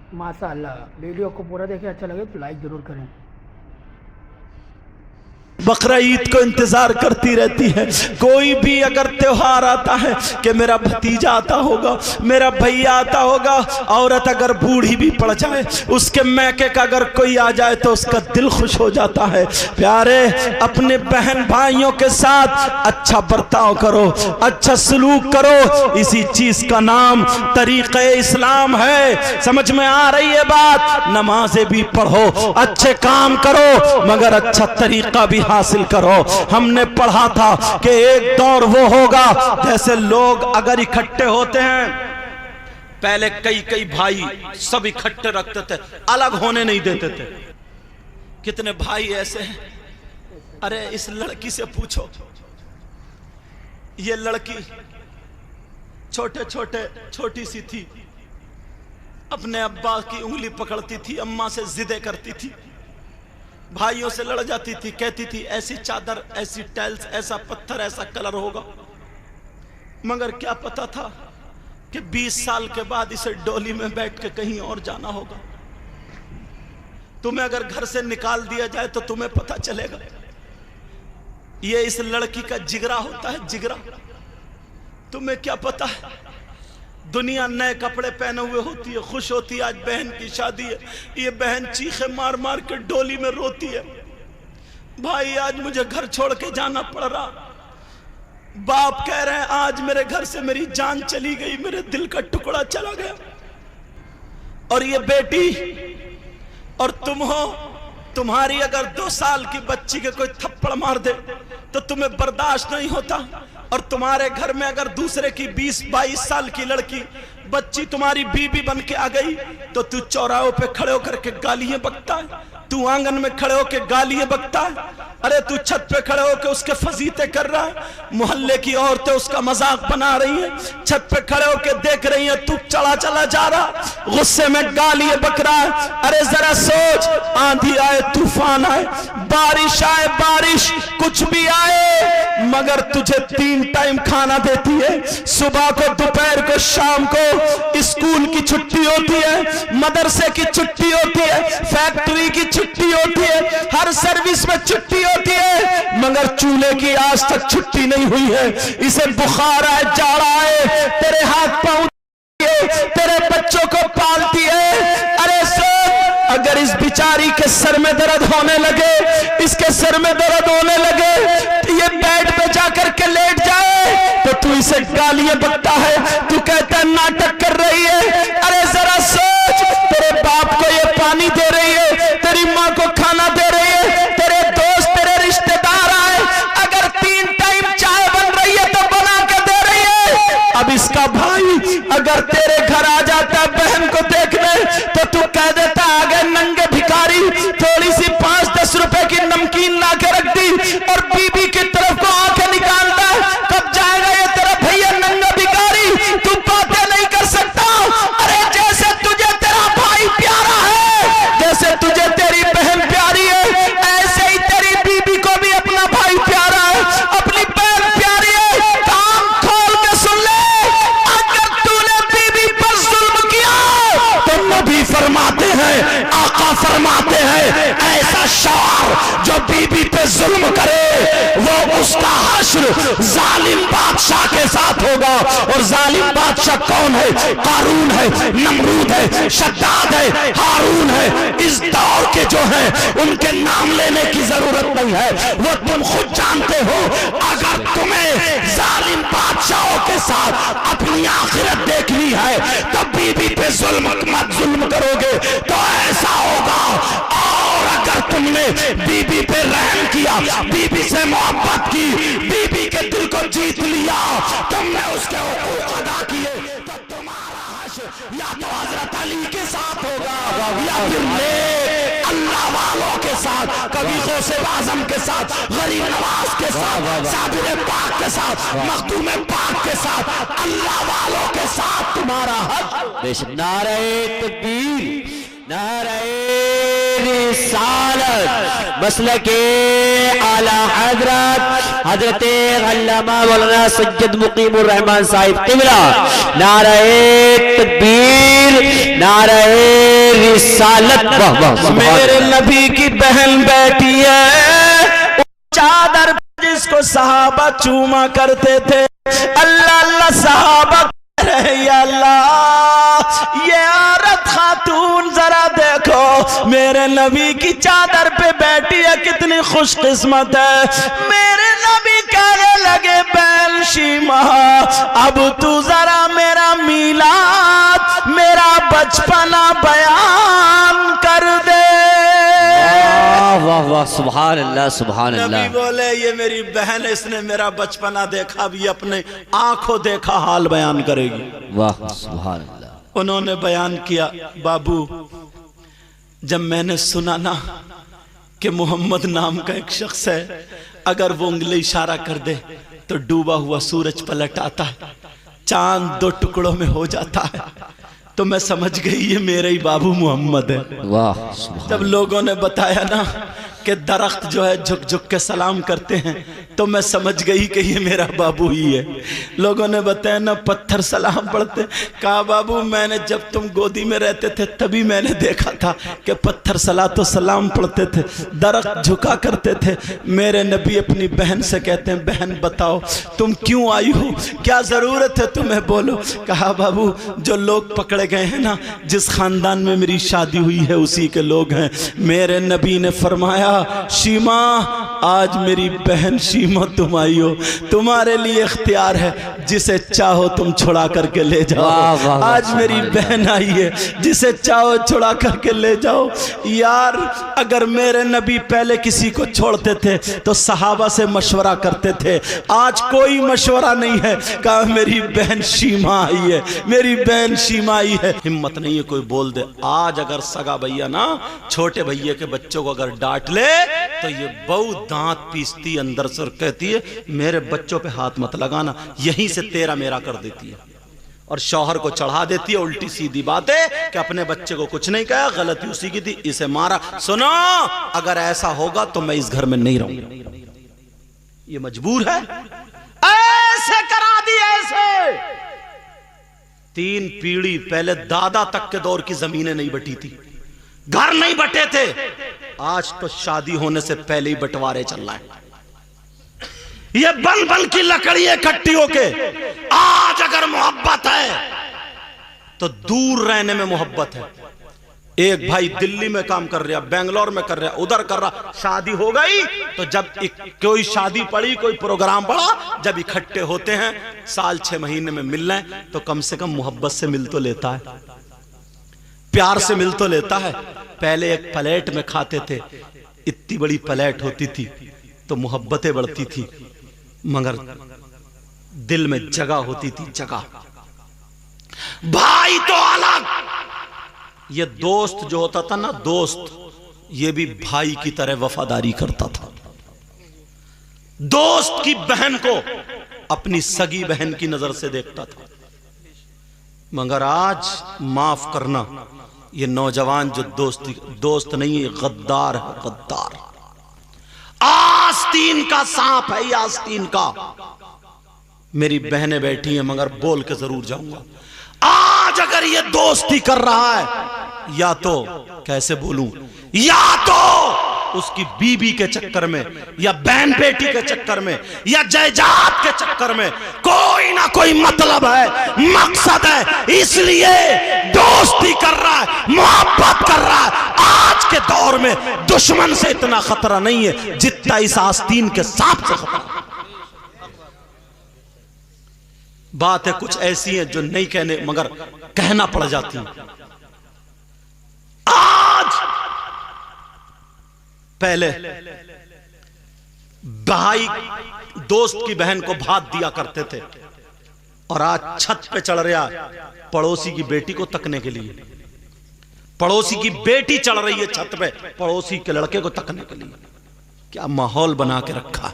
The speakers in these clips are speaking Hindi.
माशाअल्लाह। वीडियो को पूरा देखें, अच्छा लगे तो लाइक ज़रूर करें। बकरा ईद को इंतजार करती रहती है। कोई भी अगर त्योहार आता है कि मेरा भतीजा आता होगा, मेरा भैया आता होगा, औरत अगर बूढ़ी भी पड़ जाए, उसके मैके का अगर कोई आ जाए तो उसका दिल खुश हो जाता है। प्यारे, अपने बहन भाइयों के साथ अच्छा बर्ताव करो, अच्छा सलूक करो। इसी चीज का नाम तरीक़े इस्लाम है। समझ में आ रही है बात? नमाजें भी पढ़ो, अच्छे काम करो, मगर अच्छा तरीका भी हासिल करो। हमने पढ़ा था कि एक दौर वो होगा जैसे लोग अगर इकट्ठे होते हैं, पहले कई कई भाई सब इकट्ठे रखते थे, अलग होने नहीं देते थे। कितने भाई ऐसे हैं? अरे इस लड़की से पूछो, ये लड़की छोटे छोटे छोटी सी थी, अपने अब्बा की उंगली पकड़ती थी, अम्मा से जिदे करती थी, भाइयों से लड़ जाती थी, कहती थी ऐसी चादर, ऐसी टाइल्स, ऐसा पत्थर, ऐसा कलर होगा। मगर क्या पता था कि 20 साल के बाद इसे डोली में बैठ के कहीं और जाना होगा। तुम्हें अगर घर से निकाल दिया जाए तो तुम्हें पता चलेगा। ये इस लड़की का जिगरा होता है, जिगरा। तुम्हें क्या पता है, दुनिया नए कपड़े पहने हुए होती है, खुश होती है, आज बहन की शादी है, ये बहन चीखे मार मार के डोली में रोती है, भाई आज मुझे घर छोड़ के जाना पड़ रहा। बाप कह रहे हैं आज मेरे घर से मेरी जान चली गई, मेरे दिल का टुकड़ा चला गया। और ये बेटी और तुम हो, तुम्हारी अगर 2 साल की बच्ची के कोई थप्पड़ मार दे तो तुम्हें बर्दाश्त नहीं होता। और तुम्हारे घर में अगर दूसरे की 20-22 साल की लड़की बच्ची तुम्हारी बीबी बन के आ गई तो तू चौराहों पे खड़े होकर के गालियां बकता है, तू आंगन में खड़े होकर गालियां बकता है, अरे तू छत पे खड़े होकर उसके फजीते कर रहा है, मोहल्ले की औरतें उसका मजाक बना रही हैं, छत पे खड़े होकर देख रही हैं, तू चला जा रहा, गुस्से में गालियां बक रहा है। अरे जरा सोच, आंधी आए, तूफान आए, बारिश आए, बारिश कुछ भी आए, मगर तुझे 3 टाइम खाना देती है। सुबह को, दोपहर को, शाम को। स्कूल की छुट्टी होती है, मदरसे की छुट्टी होती है, फैक्ट्री की छुट्टी होती है, हर सर्विस में छुट्टी होती है, मगर चूल्हे की आज तक छुट्टी नहीं हुई है। इसे बुखार आए, जाड़ा आए, तेरे हाथ पांव तेरे बच्चों को पालती है। अरे सोच, अगर इस बिचारी के सर में दर्द होने लगे, इसके सर में दर्द होने लगे, ये बेड पे जाकर के लेट जाए तो तू इसे गालियां बकता है, तू कहता है नाटक कर रही है। अरे जरा सोच, तेरे बाप को ये पानी दे रही है, तेरी माँ को खाना दे रही है, तेरे दोस्त, तेरे रिश्तेदार आए, अगर 3 टाइम चाय बन रही है तो बना के दे रही है। अब इसका भाई अगर तेरे घर आ जाता बहन को देखने तो तू कह देता आगे नंगे भिखारी, थोड़ी सी 5-10 रुपए की नमकीन ला के रख दी, और बीबी की तरफ को आंखें निकालता है, कब जाएगा ये तेरा भैया नंगा भिखारी, तू बातें नहीं कर सकता। अरे जैसे तुझे तेरा भाई प्यारा है, जैसे तुझे तेरी बहन प्यारी है, ऐसे ही तेरी बीबी को भी अपना भाई प्यारा है, अपनी बहन प्यारी है। कान खोल के सुन ले, अगर तूने बीबी पर जुल्म किया तो नबी फरमाते हैं, आका फरमाते हैं, ऐसा शौहर जो बीबी पे जुल्म करे वो उसका हश्र जालिम बादशाह के साथ होगा। और जालिम बादशाह कौन है? कारून है, नमरूद है, शद्दाद है, हारून है। इस दौर के जो है उनके नाम लेने की जरूरत नहीं है, वो तुम खुद जानते हो। अगर तुम्हें जालिम बादशाहों के साथ अपनी आखिरत देखनी है तो बीबी पे जुल्म करोगे तो ऐसा होगा। और अगर तुमने बीबी पे रहम किया, बीबी से मोहब्बत की, बीबी के दिल को जीत लिया, तुमने उसके हुकूक अदा किए, तो तुम्हारा हश्र या तो हजरत अली के साथ होगा या फिर नेक अल्लाह वालों के साथ, कभी गौसे आजम के साथ, गरीब नवाज के साथ, साबिर पाक के साथ, मखदूम पाक के साथ, अल्लाह वालों के साथ तुम्हारा हश्र। नारे तकबीर, नारे रिसालत, मसलके आला हजरत हजरत अल्लामा मौलाना सैयद मुकीमुर रहमान साहिब क़िबला। नारे तकबीर, नारे रिसालत। वाह वाह, मेरे नबी की बहन बैठी है चादर जिसको सहाबा चूमा करते थे। अल्लाह अल्लाह सहाबा कह रहे या अल्लाह ये औरत खातून जरा देखो मेरे नबी की चादर पे बैठी है, कितनी खुशकिस्मत है। मेरे नबी कहने लगे बैन शीमा अब तू जरा मेरा मीलाद मेरा बचपना बयान कर दे। वाह वाह, सुभान अल्लाह सुभान अल्लाह। नबी बोले ये मेरी बहन है, इसने मेरा बचपना देखा, अब ये अपने आंखों देखा हाल बयान करेगी। वाह सुभान अल्लाह। उन्होंने बयान किया बाबू जब मैंने सुना ना कि मोहम्मद नाम का एक शख्स है, अगर वो उंगली इशारा कर दे तो डूबा हुआ सूरज पलट आता है, चांद दो टुकड़ों में हो जाता है, तो मैं समझ गई ये मेरे ही बाबू मोहम्मद है। वाह। जब लोगों ने बताया ना कि दरख्त जो है झुक झुक के सलाम करते हैं, तो मैं समझ गई कि ये मेरा बाबू ही है। लोगों ने बताया ना पत्थर सलाम पढ़ते, कहा बाबू मैंने जब तुम गोदी में रहते थे तभी मैंने देखा था कि पत्थर तो सलाम पढ़ते थे, दरख्त झुका करते थे। मेरे नबी अपनी बहन से कहते हैं बहन बताओ तुम क्यों आई हो, क्या जरूरत है तुम्हें, बोलो। कहा बाबू जो लोग पकड़े गए हैं ना, जिस खानदान में मेरी शादी हुई है उसी के लोग हैं। मेरे नबी ने फरमाया शीमा आज मेरी बहन शीमा तुम आई हो, तुम्हारे लिए इख्तियार है, जिसे चाहो तुम छुड़ा करके ले जाओ। आज मेरी बहन आई है, जिसे चाहो छुड़ा करके ले जाओ। यार अगर मेरे नबी पहले किसी को छोड़ते थे तो सहाबा से मशवरा करते थे, आज कोई मशवरा नहीं है, कहा मेरी बहन शीमा आई है, मेरी बहन शीमा आई है। हिम्मत नहीं है कोई बोल दे। आज अगर सगा भैया ना छोटे भैया के बच्चों को अगर डांट ले तो ये बहू दांत पीसती अंदर से और कहती है मेरे बच्चों पे हाथ मत लगाना, यहीं से तेरा मेरा कर देती है, और शौहर को चढ़ा देती है उल्टी सीधी बातें कि अपने बच्चे को कुछ नहीं कहा, गलती उसी की थी, इसे मारा। सुनो अगर ऐसा होगा तो मैं इस घर में नहीं रहूंगा, ये मजबूर है, ऐसे करा दी ऐसे। 3 पीढ़ी पहले दादा तक के दौर की जमीनें नहीं बटी थी, घर नहीं बटे थे, आज तो शादी होने से पहले ही बंटवारे चल रहा है। ये बन बन की लकड़ी इकट्ठी होके, आज अगर मोहब्बत है तो दूर रहने में मोहब्बत है। एक भाई दिल्ली में काम कर रहा, बेंगलोर में कर रहा, उधर कर रहा, शादी हो गई तो जब कोई शादी पड़ी कोई प्रोग्राम पड़ा, जब इकट्ठे होते हैं साल 6 महीने में मिल रहे हैं तो कम से कम मोहब्बत से मिल तो लेता है, प्यार से मिल तो लेता है। पहले एक प्लेट में खाते थे, इतनी बड़ी प्लेट होती थी तो मोहब्बतें बढ़ती थी, मगर दिल में जगह होती थी, जगह। भाई तो अलग, ये दोस्त जो होता था ना दोस्त, ये भी भाई की तरह वफादारी करता था। दोस्त की बहन को अपनी सगी बहन की नजर से देखता था। मगर आज माफ करना, ये नौजवान जो दोस्त नहीं है, गद्दार है, गद्दार। आस्तीन का सांप है ये, आस्तीन का। मेरी बहनें बैठी हैं मगर बोल के जरूर जाऊंगा। आज अगर ये दोस्ती कर रहा है, या तो कैसे बोलूं, या तो उसकी बीबी के चक्कर में, या बहन बेटी के चक्कर में, या जायदाद के चक्कर में, कोई ना कोई मतलब है, मकसद है, इसलिए दोस्ती कर रहा है, मोहब्बत कर रहा है। आज के दौर में दुश्मन से इतना खतरा नहीं है जितना इस आस्तीन के सांप से खतरा। बातें कुछ ऐसी हैं जो नहीं कहने मगर कहना पड़ जाती हैं। आज पहले भाई दोस्त की बहन को भात दिया करते थे, और आज छत पे चढ़ रहा पड़ोसी की बेटी को तकने के लिए। पड़ोसी की बेटी चढ़ रही है छत पे पड़ोसी के लड़के को तकने के लिए। क्या माहौल बना के रखा है,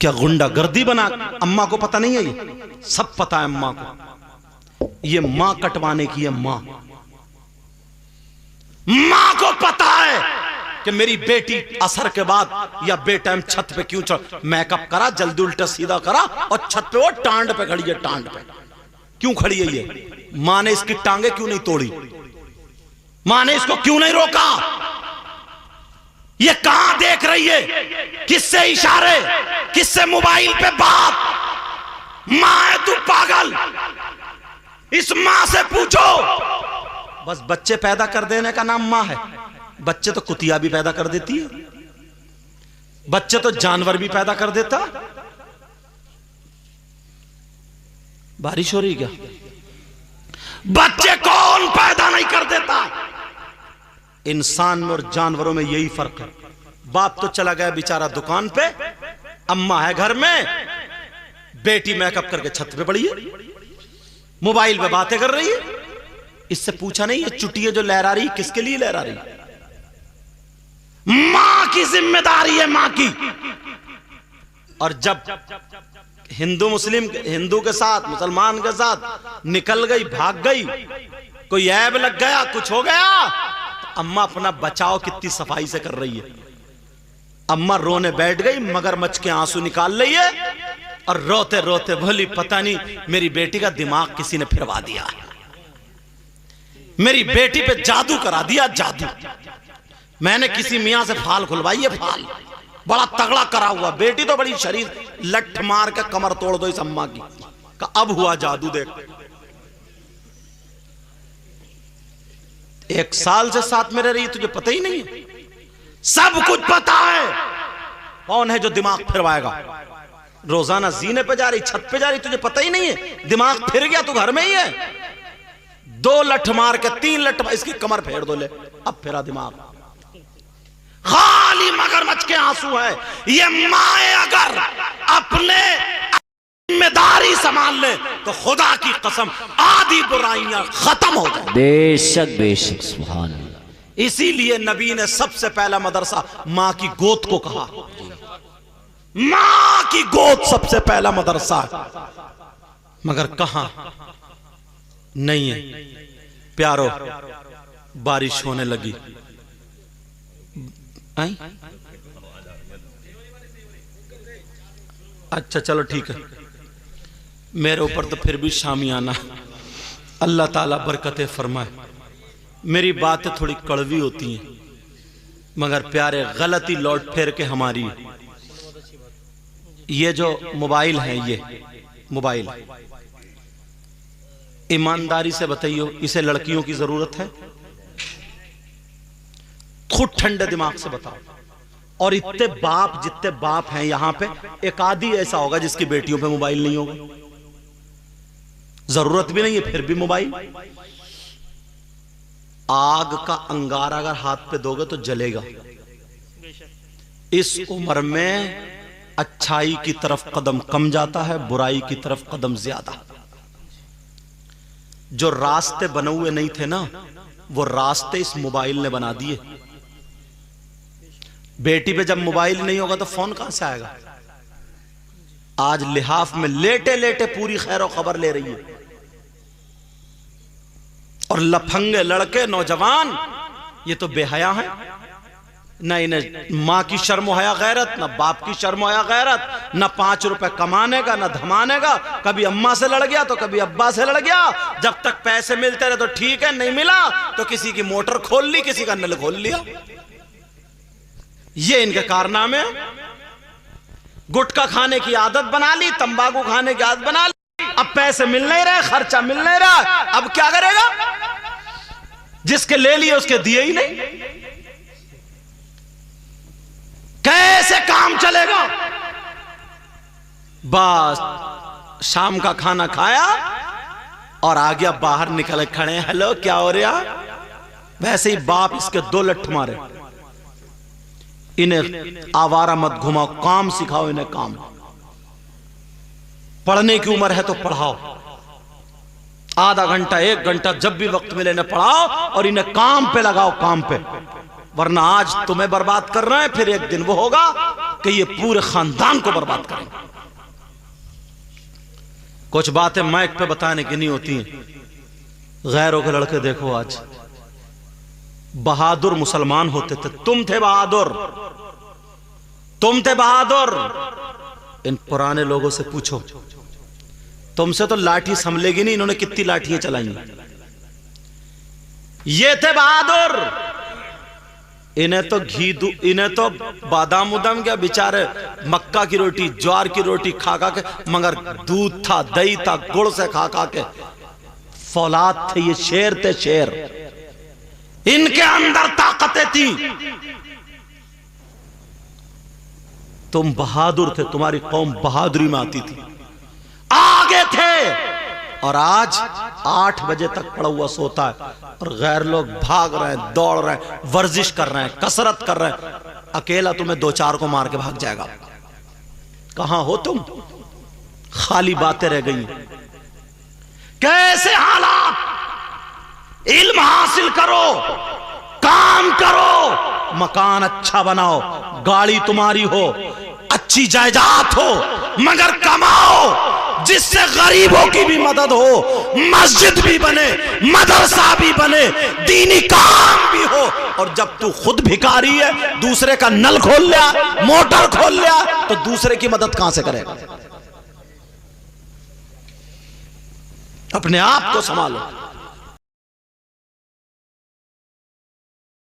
क्या गुंडागर्दी बना। अम्मा को पता नहीं है, ये सब पता है अम्मा को। ये मां कटवाने की है, मां को पता है कि मेरी बेटी असर के बाद या बेटाइम छत पे क्यों चढ़, मेकअप करा, जल्दी उल्टा सीधा करा, और छत पे वो टांड पे खड़ी है। टांड पे क्यों खड़ी है ये? मां ने इसकी टांगे क्यों नहीं तोड़ी? मां ने इसको क्यों नहीं रोका? ये कहां देख रही है? किससे इशारे, किससे मोबाइल पे बात? मां है तू पागल, इस मां से पूछो। बस बच्चे पैदा कर देने का नाम मां है। बच्चे तो कुतिया भी पैदा कर देती है, बच्चे तो जानवर भी पैदा कर देता। बारिश हो रही क्या? बच्चे कौन पैदा नहीं कर देता? इंसान में और जानवरों में यही फर्क है। बाप तो चला गया बेचारा दुकान पे, अम्मा है घर में, बेटी मेकअप करके छत पे पड़ी है, मोबाइल पे बातें कर रही है। इससे पूछा नहीं ये चुटिया जो लहरा रही किसके लिए लहरा रही? मां की जिम्मेदारी है, मां की। और जब हिंदू के साथ मुसलमान के साथ निकल गई, भाग गई, कोई ऐब लग गया, कुछ हो गया, तो अम्मा अपना बचाव कितनी सफाई से कर रही है। अम्मा रोने बैठ गई, मगरमच्छ के आंसू निकाल रही है और रोते रोते बोली पता नहीं मेरी बेटी का दिमाग किसी ने फिरवा दिया, मेरी बेटी पे जादू करा दिया, जादू। मैंने किसी मियां से फाल खुलवाई है, फाल बड़ा तगड़ा करा हुआ। बेटी तो बड़ी शरीर, लठ मार के कमर तोड़ दो इस अम्मा की। अब हुआ जादू देख। 1 साल से साथ में रह रही, तुझे पता ही नहीं है? सब कुछ पता है। कौन है जो दिमाग फिरवाएगा? रोजाना जीने पे जा रही, छत पे जा रही, तुझे पता ही नहीं है? दिमाग फिर गया, तू घर में ही है। 2 लठ मार के 3 लठ इसकी कमर फेर दो, ले अब फिरा दिमाग। खाली मगरमच्छ के आंसू है। ये माए अगर अपने जिम्मेदारी संभाल ले तो खुदा की कसम आधी बुराइयां खत्म हो जाए। बेशक बेशक, सुभान अल्लाह। इसीलिए नबी ने सबसे पहला मदरसा मां की गोद को कहा। मां की गोद सबसे पहला मदरसा। मगर कहां नहीं है प्यारो। बारिश होने लगी। आई? अच्छा चलो ठीक है, मेरे ऊपर तो फिर भी शामियाना। अल्लाह ताला बरकतें फरमाए। मेरी बातें थोड़ी कड़वी होती हैं मगर प्यारे गलती लौट फेर के हमारी। ये जो मोबाइल है, ये मोबाइल ईमानदारी से बताइए, इसे लड़कियों की जरूरत है? खुद ठंडे दिमाग से बताओ। और इतने बाप, जितने बाप हैं यहां पे, एक आदि ऐसा होगा जिसकी बेटियों पे मोबाइल नहीं होगा। जरूरत भी नहीं है फिर भी मोबाइल। आग का अंगारा अगर हाथ पे दोगे तो जलेगा। इस उम्र में अच्छाई की तरफ कदम कम जाता है, बुराई की तरफ कदम ज्यादा। जो रास्ते बने हुए नहीं थे ना, वो रास्ते इस मोबाइल ने बना दिए। बेटी पे जब मोबाइल नहीं होगा तो फोन कहां से आएगा? आज लिहाफ में लेटे लेटे पूरी खैर खबर ले रही है। और लफंगे लड़के, नौजवान, ये तो बेहया हैं। न इन्हें मां की शर्म हया गैरत, न बाप की शर्म हया गैरत, न 5 रुपए कमाने का, न धमाने का। कभी अम्मा से लड़ गया तो कभी अब्बा से लड़ गया। जब तक पैसे मिलते रहे तो ठीक है, नहीं मिला तो किसी की मोटर खोल ली, किसी का नल खोल लिया। ये इनके कारनामे। गुटखा खाने की आदत बना ली, तंबाकू खाने की आदत बना ली। अब पैसे मिल नहीं रहे, खर्चा मिल नहीं रहा, अब क्या करेगा? जिसके ले लिए उसके दिए ही नहीं। कैसे काम चलेगा? बस शाम का खाना खाया और आ गया, बाहर निकले, खड़े, हेलो क्या हो रहा? वैसे ही बाप इसके 2 लठ मारे। इन्हें आवारा मत घुमाओ, काम सिखाओ इन्हें, काम। पढ़ने की उम्र है तो पढ़ाओ, आधा घंटा 1 घंटा जब भी वक्त मिले इन्हें पढ़ाओ और इन्हें काम पे लगाओ, काम पे। वरना आज तुम्हें बर्बाद कर रहे हैं, फिर एक दिन वो होगा कि ये पूरे खानदान को बर्बाद करेंगे। कुछ बातें माइक पे बताने की नहीं होती हैं। गैरों के लड़के देखो, आज बहादुर मुसलमान होते थे। तुम थे बहादुर, तुम थे बहादुर। इन पुराने लोगों से पूछो, तुमसे तो लाठी संभलेगी नहीं। इन्होंने कितनी लाठियां चलाई। ये थे बहादुर। इन्हें तो इन्हें तो बादाम उदम क्या, बेचारे मक्का की रोटी ज्वार की रोटी खा खा के, मगर दूध था, दही था, गुड़ से खा खा के फौलाद थे। ये शेर थे, शेर। इनके अंदर ताकतें थी। तुम बहादुर थे, तुम्हारी कौम बहादुरी में आती थी, आगे थे। और आज 8 बजे तक पड़ा हुआ सोता है और गैर लोग भाग रहे हैं, दौड़ रहे हैं, वर्जिश कर रहे हैं, कसरत कर रहे हैं। अकेला तुम्हें 2-4 को मार के भाग जाएगा। कहां हो तुम? खाली बातें रह गई। कैसे हालात? इल्म हासिल करो, काम करो, मकान अच्छा बनाओ, गाड़ी तुम्हारी हो, अच्छी जायदाद हो, मगर कमाओ जिससे गरीबों की भी मदद हो, मस्जिद भी बने, मदरसा भी बने, दीनी काम भी हो। और जब तू खुद भिखारी है, दूसरे का नल खोल लिया, मोटर खोल लिया, तो दूसरे की मदद कहां से करेगा? अपने आप को संभालो।